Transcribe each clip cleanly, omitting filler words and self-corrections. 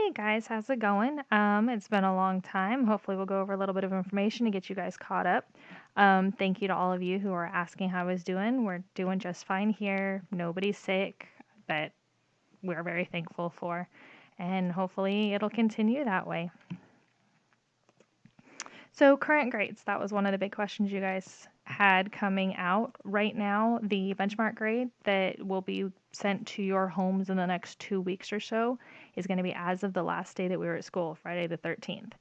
Hey guys, how's it going? It's been a long time. Hopefully, we'll go over a little bit of information to get you guys caught up. Thank you to all of you who are asking how I was doing. We're doing just fine here. Nobody's sick, that we're very thankful for, and hopefully, it'll continue that way. So, current grades, that was one of the big questions you guys had coming out. Right now, the benchmark grade that will be sent to your homes in the next 2 weeks or so is going to be as of the last day that we were at school, Friday the 13th.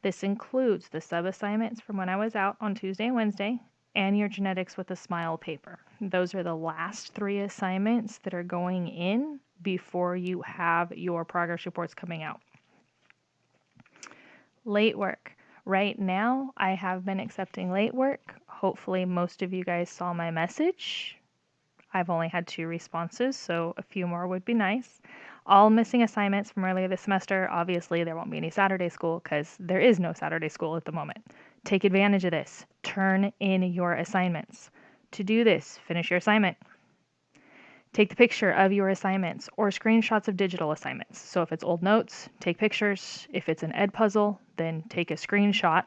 This includes the sub assignments from when I was out on Tuesday and Wednesday and your genetics with a smile paper. Those are the last three assignments that are going in before you have your progress reports coming out. Late work. Right now, I have been accepting late work. Hopefully, most of you guys saw my message. I've only had 2 responses, so a few more would be nice. All missing assignments from earlier this semester. Obviously, there won't be any Saturday school because there is no Saturday school at the moment. Take advantage of this. Turn in your assignments. To do this, finish your assignment. Take the picture of your assignments or screenshots of digital assignments. So if it's old notes, take pictures. If it's an Edpuzzle, then take a screenshot.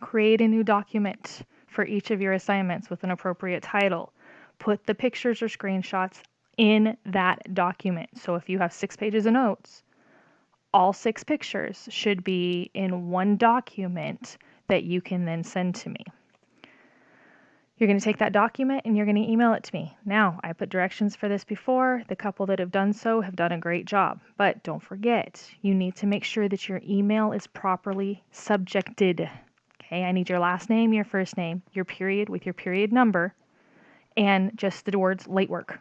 Create a new document for each of your assignments with an appropriate title. Put the pictures or screenshots in that document. So if you have 6 pages of notes, all 6 pictures should be in one document that you can then send to me. You're going to take that document and you're going to email it to me. Now, I put directions for this before. The couple that have done so have done a great job. But don't forget, you need to make sure that your email is properly subjected. Okay, I need your last name, your first name, your period with your period number, and just the words late work.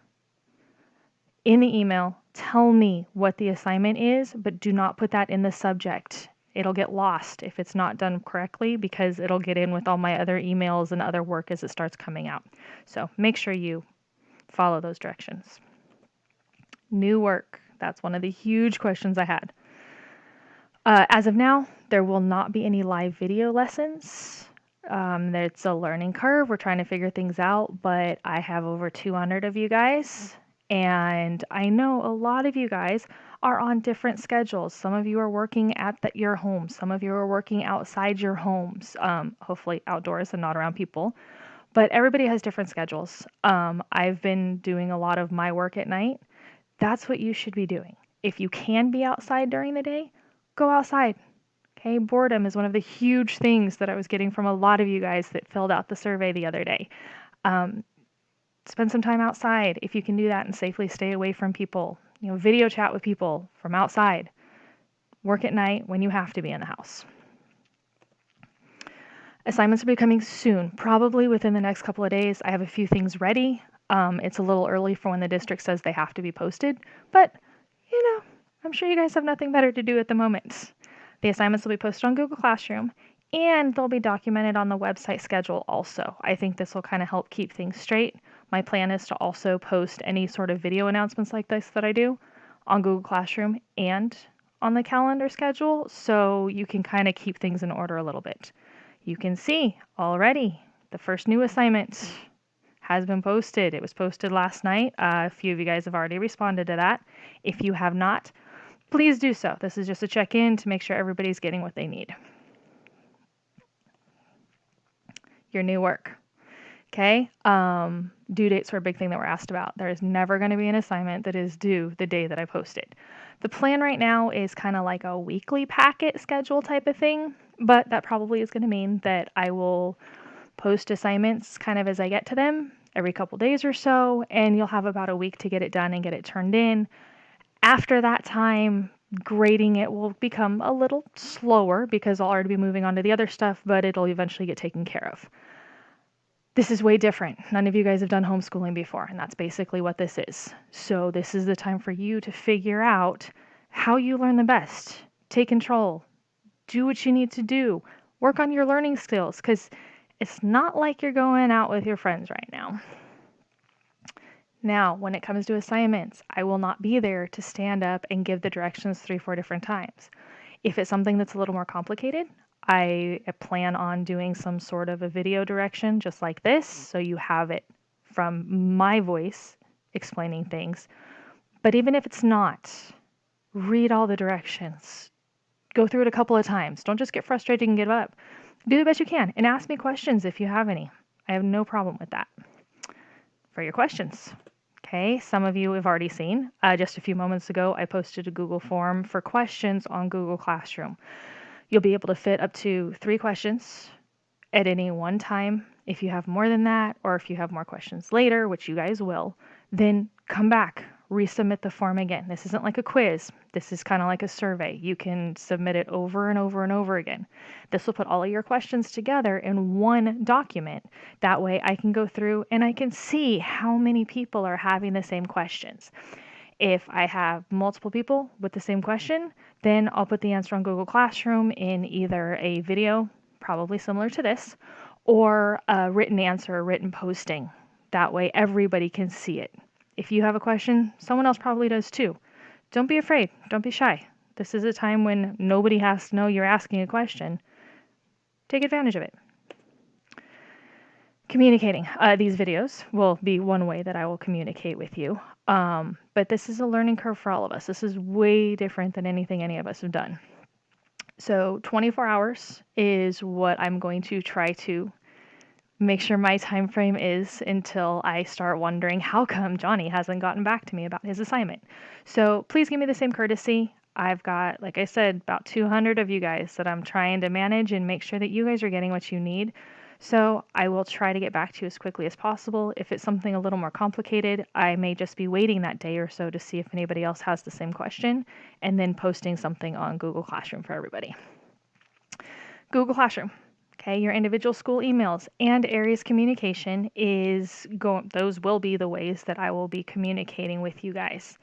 In the email, tell me what the assignment is, but do not put that in the subject. It'll get lost if it's not done correctly because it'll get in with all my other emails and other work as it starts coming out. So make sure you follow those directions. New work. That's one of the huge questions I had. As of now, there will not be any live video lessons. It's a learning curve. We're trying to figure things out, but I have over 200 of you guys, and I know a lot of you guys are on different schedules. Some of you are working at your homes. Some of you are working outside your homes, hopefully outdoors and not around people. But everybody has different schedules. I've been doing a lot of my work at night. That's what you should be doing. If you can be outside during the day, go outside. Okay, boredom is one of the huge things that I was getting from a lot of you guys that filled out the survey the other day. Spend some time outside if you can do that and safely stay away from people. Video chat with people from outside. Work at night when you have to be in the house. Assignments will be coming soon, probably within the next couple of days. I have a few things ready. It's a little early for when the district says they have to be posted, but I'm sure you guys have nothing better to do at the moment. The assignments will be posted on Google Classroom and they'll be documented on the website schedule also. I think this will kind of help keep things straight. My plan is to also post any sort of video announcements like this that I do on Google Classroom and on the calendar schedule so you can kind of keep things in order a little bit. You can see already the first new assignment has been posted. It was posted last night. A few of you guys have already responded to that. If you have not, please do so. This is just a check-in to make sure everybody's getting what they need. Your new work. Okay? Due dates are a big thing that we're asked about. There is never going to be an assignment that is due the day that I post it. The plan right now is kind of like a weekly packet schedule type of thing, but that probably is going to mean that I will post assignments kind of as I get to them every couple days or so, and you'll have about a week to get it done and get it turned in. After that time, grading it will become a little slower because I'll already be moving on to the other stuff, but it'll eventually get taken care of. This is way different. None of you guys have done homeschooling before, and that's basically what this is. So this is the time for you to figure out how you learn the best. Take control. Do what you need to do. Work on your learning skills because it's not like you're going out with your friends right now. Now, when it comes to assignments, I will not be there to stand up and give the directions 3-4 different times. If it's something that's a little more complicated, I plan on doing some sort of a video direction just like this, so you have it from my voice explaining things. But even if it's not, Read all the directions. Go through it a couple of times. Don't just get frustrated and give up. Do the best you can and ask me questions if you have any. I have no problem with that. For your questions. Okay, some of you have already seen. Just a few moments ago, I posted a Google form for questions on Google Classroom. You'll be able to fit up to 3 questions at any one time. If you have more than that, or if you have more questions later, which you guys will, then come back, resubmit the form again. This isn't like a quiz. This is kind of like a survey. You can submit it over and over and over again. This will put all of your questions together in one document. That way I can go through and I can see how many people are having the same questions. If I have multiple people with the same question, then I'll put the answer on Google Classroom in either a video, probably similar to this, or a written answer, a written posting. That way everybody can see it. If you have a question, someone else probably does too. Don't be afraid. Don't be shy. This is a time when nobody has to know you're asking a question. Take advantage of it. Communicating. These videos will be one way that I will communicate with you. But this is a learning curve for all of us. This is way different than anything any of us have done. So 24 hours is what I'm going to try to make sure my time frame is until I start wondering how come Johnny hasn't gotten back to me about his assignment. So please give me the same courtesy. I've got, like I said, about 200 of you guys that I'm trying to manage and make sure that you guys are getting what you need. So I will try to get back to you as quickly as possible. If it's something a little more complicated, I may just be waiting that day or so to see if anybody else has the same question and then posting something on Google Classroom for everybody. Google Classroom. Okay, your individual school emails and Aries communication those will be the ways that I will be communicating with you guys.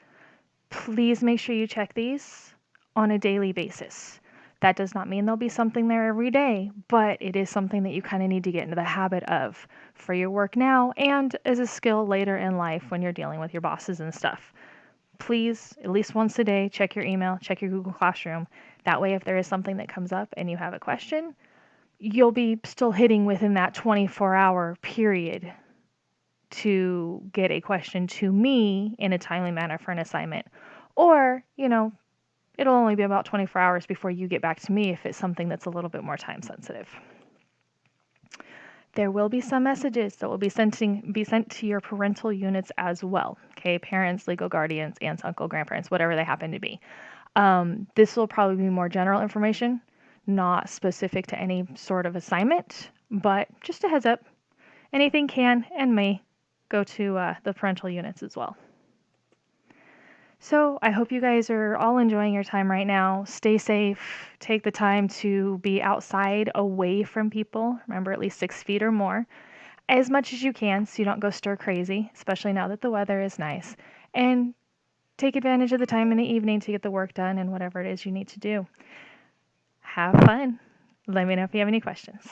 Please make sure you check these on a daily basis. That does not mean there'll be something there every day, but it is something that you kind of need to get into the habit of for your work now and as a skill later in life when you're dealing with your bosses and stuff. Please, at least once a day, check your email, check your Google Classroom. That way, if there is something that comes up and you have a question, you'll be still hitting within that 24-hour period to get a question to me in a timely manner for an assignment. Or, it'll only be about 24 hours before you get back to me if it's something that's a little bit more time sensitive. There will be some messages that will be sent to your parental units as well. Okay, parents, legal guardians, aunts, uncle, grandparents, whatever they happen to be. This will probably be more general information, not specific to any sort of assignment, but just a heads up. Anything can and may go to the parental units as well. So I hope you guys are all enjoying your time right now. Stay safe. Take the time to be outside away from people. Remember, at least 6 feet or more, as much as you can so you don't go stir crazy, especially now that the weather is nice. And take advantage of the time in the evening to get the work done and whatever it is you need to do. Have fun. Let me know if you have any questions.